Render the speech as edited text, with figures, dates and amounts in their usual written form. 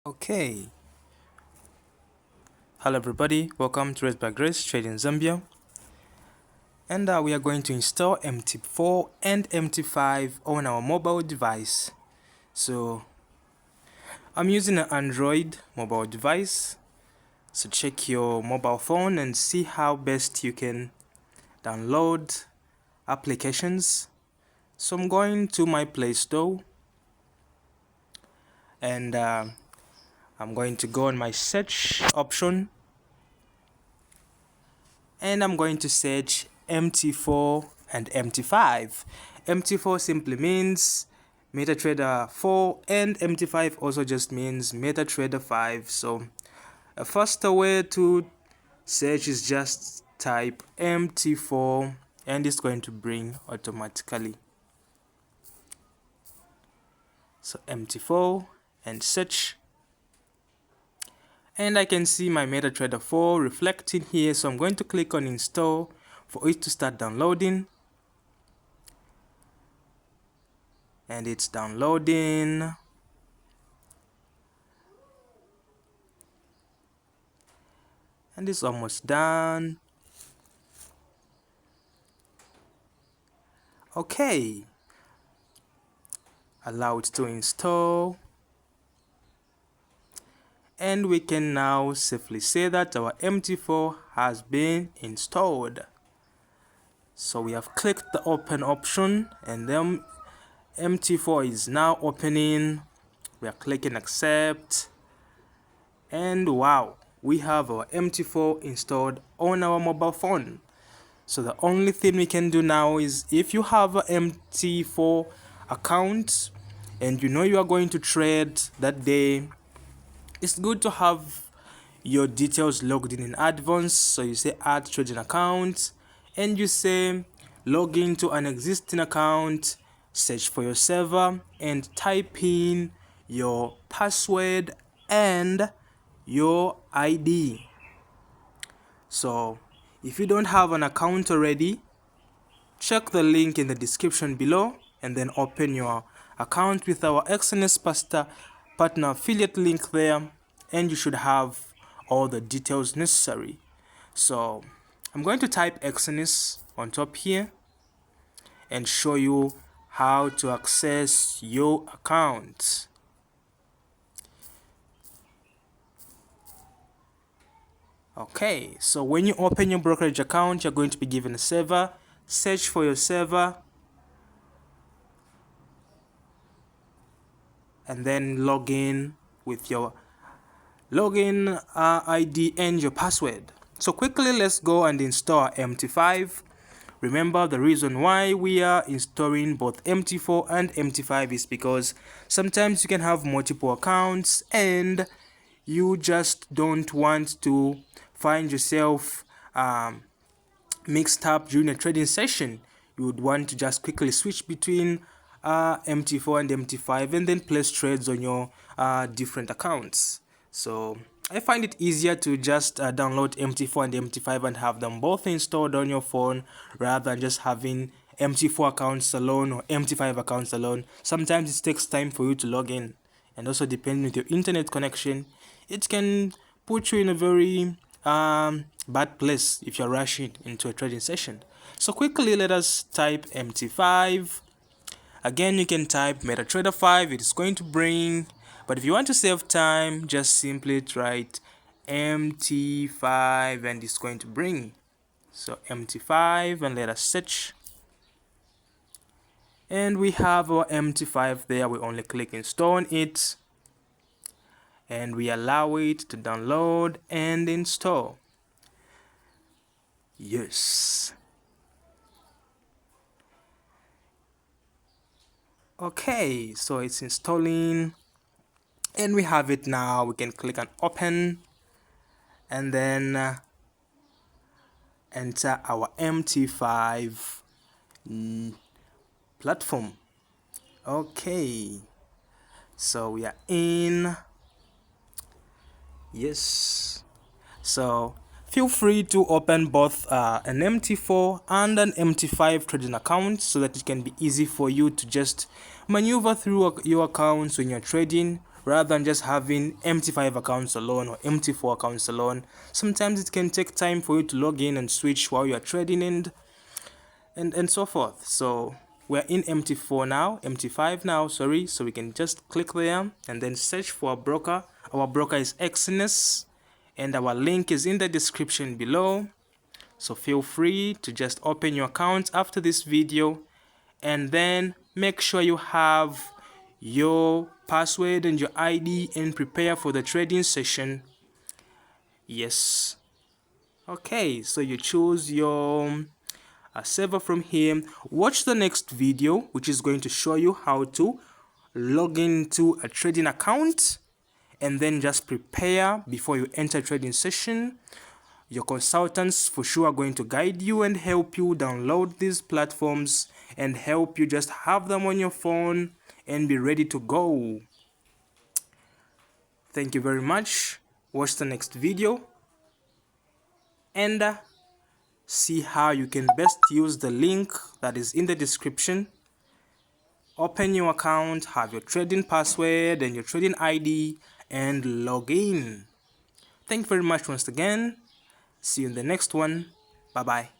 Okay, hello everybody, welcome to Raised by Grace Trading Zambia, and we are going to install MT4 and MT5 on our mobile device. So I'm using an Android mobile device, so check your mobile phone and see how best you can download applications. So I'm going to my Play Store, and I'm going to go on my search option, and I'm going to search MT4 and MT5. MT4 simply means MetaTrader 4 and MT5 also just means MetaTrader 5. So a faster way to search is just type MT4 and it's going to bring automatically. So MT4 and search. And I can see my MetaTrader 4 reflecting here, so I'm going to click on install for it to start downloading. And it's downloading. And it's almost done. Okay. Allow it to install. And we can now safely say that our MT4 has been installed. So we have clicked the open option and then MT4 is now opening. We are clicking accept, and wow, we have our MT4 installed on our mobile phone. So the only thing we can do now is, if you have an MT4 account and you know you are going to trade that day, it's good to have your details logged in advance. So you say add trading account and you say log into an existing account, search for your server and type in your password and your ID. So if you don't have an account already, check the link in the description below and then open your account with our XNS partner affiliate link there, and you should have all the details necessary. So I'm going to type XNS on top here and show you how to access your account. Okay, so when you open your brokerage account, you're going to be given a server. Search for your server and then log in with your login ID and your password. So quickly, let's go and install MT5. Remember, the reason why we are installing both MT4 and MT5 is because sometimes you can have multiple accounts and you just don't want to find yourself mixed up during a trading session. You would want to just quickly switch between MT4 and MT5 and then place trades on your different accounts. So I find it easier to just download MT4 and MT5 and have them both installed on your phone rather than just having MT4 accounts alone or MT5 accounts alone. Sometimes it takes time for you to log in, and also depending with your internet connection, it can put you in a very bad place if you're rushing into a trading session. So quickly, let us type MT5. Again, you can type MetaTrader 5, it is going to bring, but if you want to save time, just simply write MT5 and it's going to bring. So MT5 and let us search. And we have our MT5 there. We only click install on it and we allow it to download and install. Yes. Okay, so it's installing and we have it now. We can click on open and then enter our MT5 platform. Okay, so we are in. Yes, so feel free to open both an MT4 and an MT5 trading account so that it can be easy for you to just maneuver through your accounts when you're trading rather than just having MT5 accounts alone or MT4 accounts alone. Sometimes it can take time for you to log in and switch while you're trading and so forth. So we're in MT4 now, MT5 now, sorry. So we can just click there and then search for a broker. Our broker is Exynos, and our link is in the description below. So feel free to just open your account after this video, and then make sure you have your password and your ID and prepare for the trading session. Yes. Okay, so you choose your server from here. Watch the next video, which is going to show you how to log into a trading account and then just prepare before you enter trading session. Your consultants for sure are going to guide you and help you download these platforms and help you just have them on your phone and be ready to go. Thank you very much. Watch the next video and see how you can best use the link that is in the description. Open your account, have your trading password and your trading ID, and log in. Thank you very much once again. See you in the next one. Bye bye.